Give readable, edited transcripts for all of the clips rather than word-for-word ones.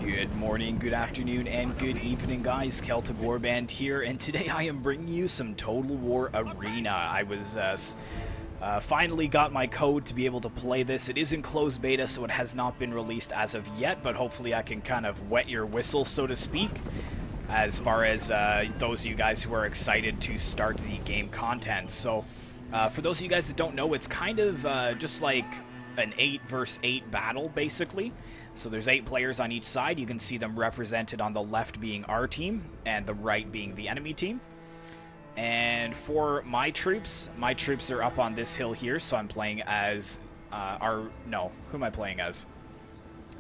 Good morning, good afternoon, and good evening, guys. Celtic Warband here, and today I am bringing you some Total War Arena. I was finally got my code to be able to play this. It is in closed beta, so it has not been released as of yet, but hopefully I can kind of wet your whistle, so to speak, as far as those of you guys who are excited to start the game content. So, for those of you guys that don't know, it's kind of just like an 8 versus 8 battle, basically. So there's 8 players on each side. You can see them represented on the left being our team and the right being the enemy team. And for my troops are up on this hill here, so I'm playing as who am I playing as?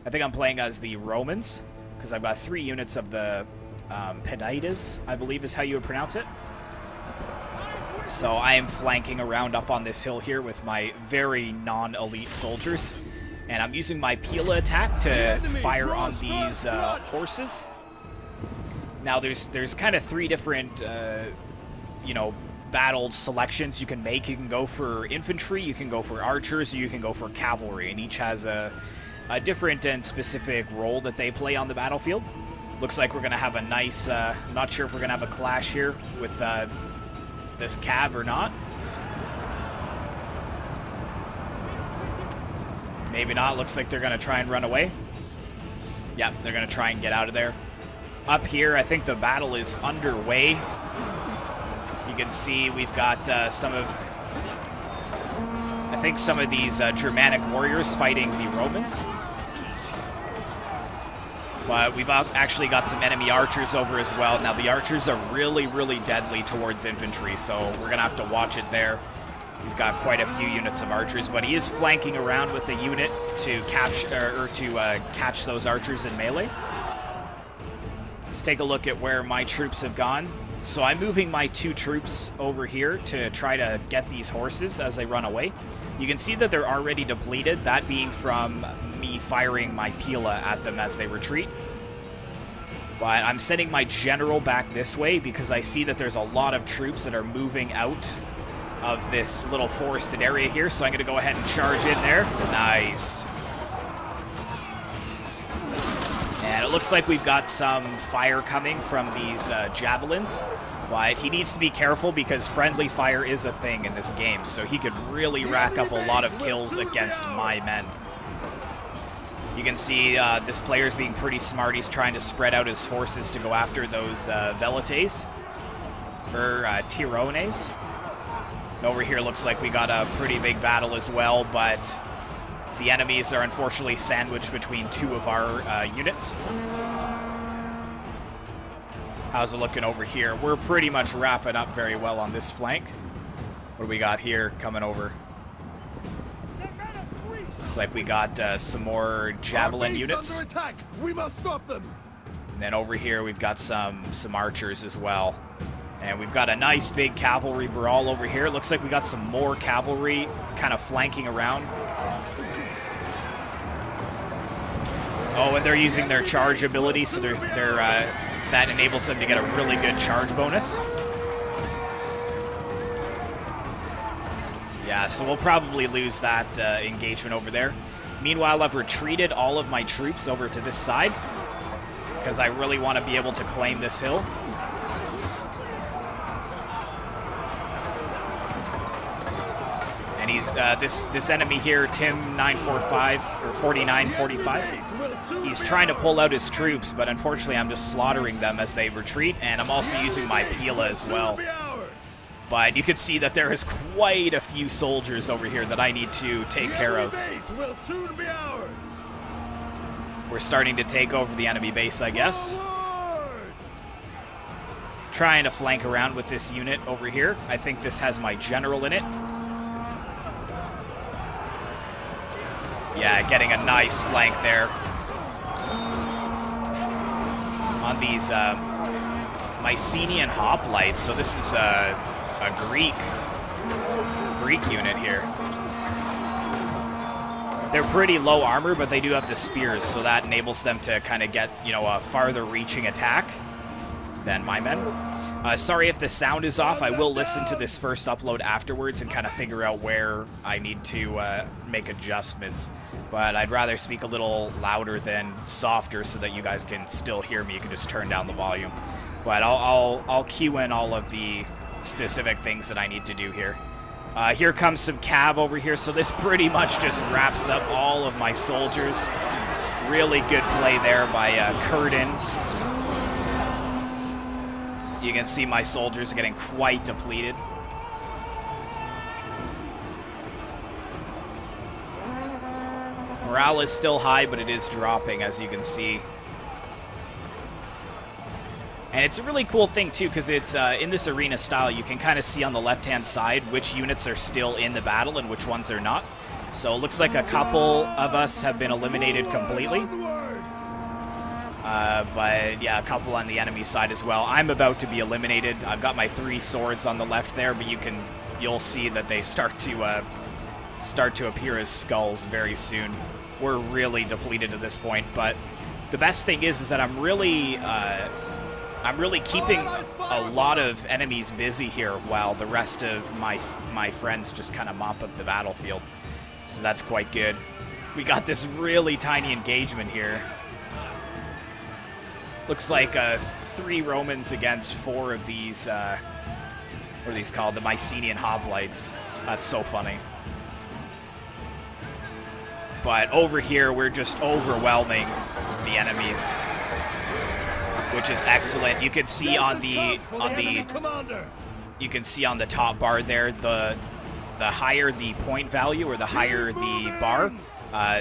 I think I'm playing as the Romans, because I've got 3 units of the Pedidas, I believe is how you would pronounce it. So I am flanking around up on this hill here with my very non-elite soldiers. And I'm using my Pila attack to fire on these horses. Now there's kind of 3 different, battle selections you can make. You can go for infantry, you can go for archers, or you can go for cavalry. And each has a different and specific role that they play on the battlefield. Looks like we're going to have a nice, not sure if we're going to have a clash here with this cav or not. Maybe not. Looks like they're going to try and run away. Yep, they're going to try and get out of there. Up here, I think the battle is underway. You can see we've got some of these Germanic warriors fighting the Romans. But we've actually got some enemy archers over as well. Now, the archers are really, really deadly towards infantry, so we're going to have to watch it there. He's got quite a few units of archers, but he is flanking around with a unit to catch those archers in melee. Let's take a look at where my troops have gone. So I'm moving my 2 troops over here to try to get these horses as they run away. You can see that they're already depleted, that being from me firing my Pila at them as they retreat. But I'm sending my general back this way because I see that there's a lot of troops that are moving out of this little forested area here, so I'm going to go ahead and charge in there. Nice. And it looks like we've got some fire coming from these javelins, but he needs to be careful because friendly fire is a thing in this game, so he could really rack up a lot of kills against my men. You can see this player's being pretty smart. He's trying to spread out his forces to go after those Velites, or Tirones. Over here looks like we got a pretty big battle as well, but the enemies are unfortunately sandwiched between 2 of our units. How's it looking over here? We're pretty much wrapping up very well on this flank. What do we got here coming over? Looks like we got some more javelin units. We must stop them. And then over here we've got some archers as well. And we've got a nice big cavalry brawl over here. Looks like we got some more cavalry kind of flanking around. Oh, and they're using their charge ability, so that enables them to get a really good charge bonus. Yeah, so we'll probably lose that engagement over there. Meanwhile, I've retreated all of my troops over to this side because I really want to be able to claim this hill. And he's this enemy here, Tim945 or 4945. He's trying to pull out his troops, but unfortunately I'm just slaughtering them as they retreat, and I'm also using my Pila as well. But you can see that there is quite a few soldiers over here that I need to take care of. We're starting to take over the enemy base, I guess. Trying to flank around with this unit over here. I think this has my general in it. Yeah, getting a nice flank there on these Mycenaean hoplites. So this is a Greek unit here. They're pretty low armor, but they do have the spears, so that enables them to kind of get, a farther reaching attack than my men. Sorry if the sound is off. I will listen to this first upload afterwards and kind of figure out where I need to make adjustments. but I'd rather speak a little louder than softer so that you guys can still hear me. You can just turn down the volume. But I'll cue in all of the specific things that I need to do here. Here comes some cav over here, so this pretty much just wraps up all of my soldiers. Really good play there by Curtin. You can see my soldiers getting quite depleted. Morale is still high, but it is dropping, as you can see. And it's a really cool thing, too, because it's in this arena style, you can kind of see on the left-hand side which units are still in the battle and which ones are not. So it looks like a couple of us have been eliminated completely. But yeah, a couple on the enemy side as well. I'm about to be eliminated. I've got my 3 swords on the left there, but you'll see that they start to appear as skulls very soon. We're really depleted at this point, but the best thing is that I'm really keeping a lot of enemies busy here while the rest of my friends just kind of mop up the battlefield. So that's quite good. We got this really tiny engagement here. Looks like 3 Romans against 4 of these, what are these called? The Mycenaean Hoplites. That's so funny. But over here, we're just overwhelming the enemies, which is excellent. You can see on the top bar there, the higher the point value or the higher the bar,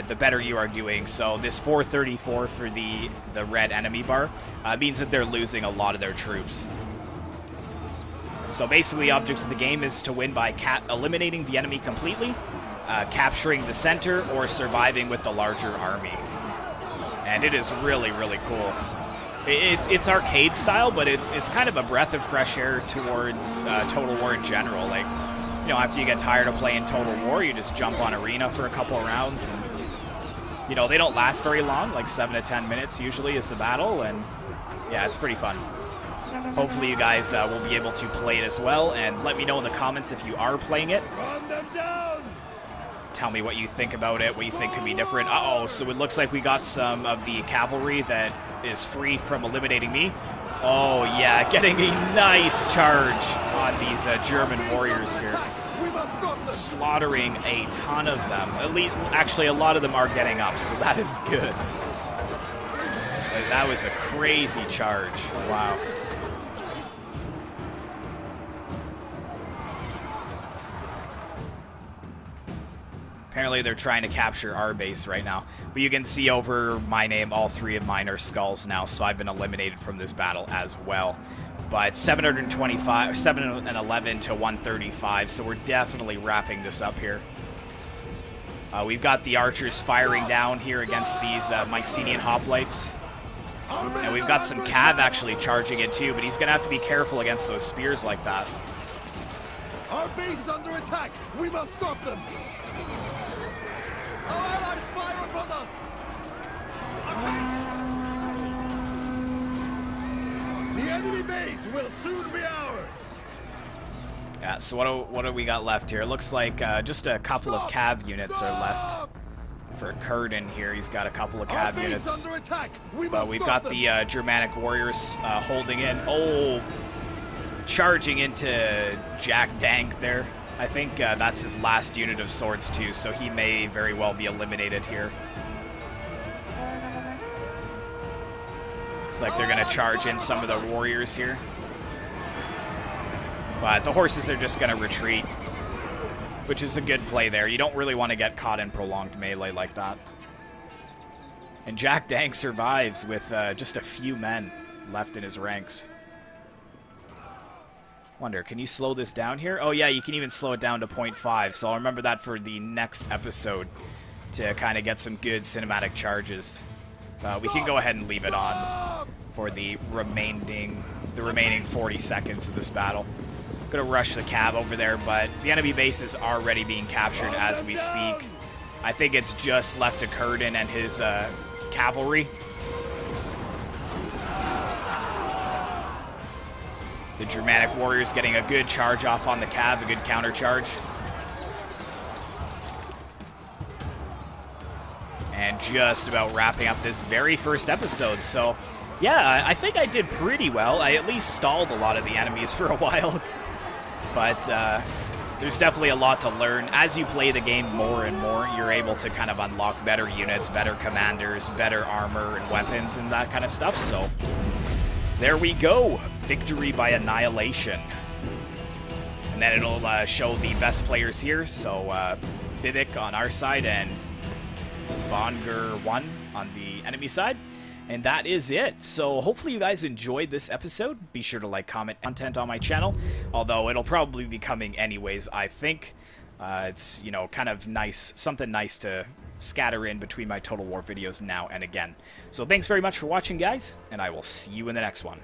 the better you are doing. So this 434 for the red enemy bar means that they're losing a lot of their troops. So basically, the object of the game is to win by eliminating the enemy completely, capturing the center, or surviving with the larger army. And it is really, really cool. It's arcade style, but it's kind of a breath of fresh air towards Total War in general. Like, you know, after you get tired of playing Total War, you just jump on Arena for a couple of rounds, and you know, they don't last very long, like 7 to 10 minutes usually is the battle, and yeah, it's pretty fun. Hopefully you guys will be able to play it as well, and let me know in the comments if you are playing it. Tell me what you think about it, what you think could be different. Uh-oh, so it looks like we got some of the cavalry that is free from eliminating me. Oh yeah, getting a nice charge on these German warriors here. Slaughtering a ton of them. Actually, a lot of them are getting up, so that is good. That was a crazy charge. Wow. Apparently they're trying to capture our base right now. But you can see over my name, all 3 of mine are skulls now, so I've been eliminated from this battle as well. But 711 to 135, so we're definitely wrapping this up here. We've got the archers firing down here against these Mycenaean Hoplites. And we've got some cav actually charging it too, but he's going to have to be careful against those spears like that. Our base is under attack! We must stop them! Our allies fire upon us! The enemy base will soon be ours! Yeah, so what do we got left here? It looks like just a couple of cav units are left. For Curtin here, he's got a couple of cav units. But we've got the Germanic warriors holding in. Oh, charging into Jack Dank there. I think that's his last unit of swords too, so he may very well be eliminated here. Looks like they're going to charge in some of the warriors here. But the horses are just going to retreat, which is a good play there. You don't really want to get caught in prolonged melee like that. And Jack Dank survives with just a few men left in his ranks. Wonder, can you slow this down here? Oh yeah, you can even slow it down to 0.5, so I'll remember that for the next episode to kind of get some good cinematic charges. We can go ahead and leave it on for the remaining 40 seconds of this battle. Gonna rush the cav over there, but the enemy base is already being captured as we speak. I think it's just left to Curtin and his cavalry. The Germanic warriors getting a good charge off on the cav, a good counter charge. just about wrapping up this very first episode, so yeah, I think I did pretty well. I at least stalled a lot of the enemies for a while, but there's definitely a lot to learn. As you play the game more and more, you're able to kind of unlock better units, better commanders, better armor and weapons and that kind of stuff, so there we go. Victory by annihilation. And then it'll show the best players here, so Bibik on our side and Bonger 1 on the enemy side. And that is it. So hopefully you guys enjoyed this episode. Be sure to like, comment, content on my channel. Although it'll probably be coming anyways, I think. It's, you know, kind of nice, something nice to scatter in between my Total War videos now and again. So thanks very much for watching, guys, and I will see you in the next one.